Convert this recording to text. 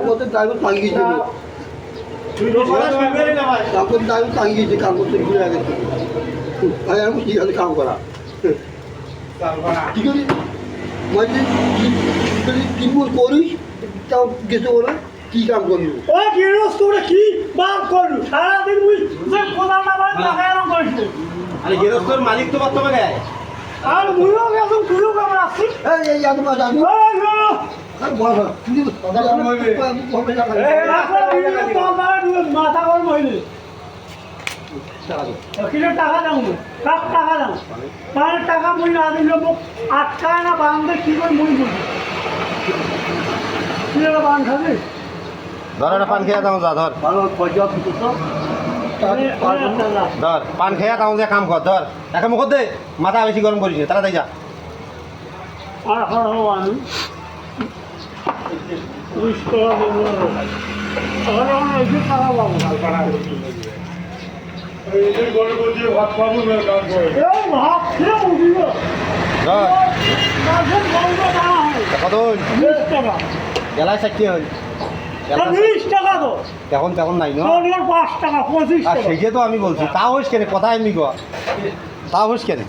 করতে ড্রাইভার টাঙ্গিয়েছে কাম করতে ড্রাইভার টাঙ্গিয়েছে কাম করতে ঘুরে গেছে আমি ঠিক আছে কাম করা কি করি মানে কি করিস তাও গেছে ওরা কি কাম করবি ও গৃহস্থ কি বাপ করবি সারাদিন মুই যে কোদাল না বাড়ি টাকা এরকম করিস আরে গৃহস্থর মালিক তো বর্তমানে আর মুইও গেছুম তুইও কেমন আসছিস এই আদমা জানি আর বল মাথা গরম হইলে কিলো টাকা দাও কাপ টাকা দাও তাহলে টাকা মুই না দিলে মোক আটকায় না বান্ধে কি করে মুই বুঝি কি বান খাবি ধর একটা পান খেয়ে দাও যা ধর ভালো পয়সা দিত ধর পান খেয়ে দাও যে কাম কর ধর একা মুখ দে মাথা বেশি গরম করিস তারা তাই যা আর হলো আমি 20 টাকা দেবো আর আমার এই টাকা পাবো এই ভাত খাবো না কাজ করে এই ভাত খেয়ে উঠিব ধর মাঝে বলবো না হয় কত 20 টাকা গেলায় সাক্ষী হই 20 টাকা তো তখন তখন নাই না তোর 5 টাকা 25 আর টাকা সেই যে তো আমি বলছি তা হোস কেন কথা এমনি গো তা হোস কেন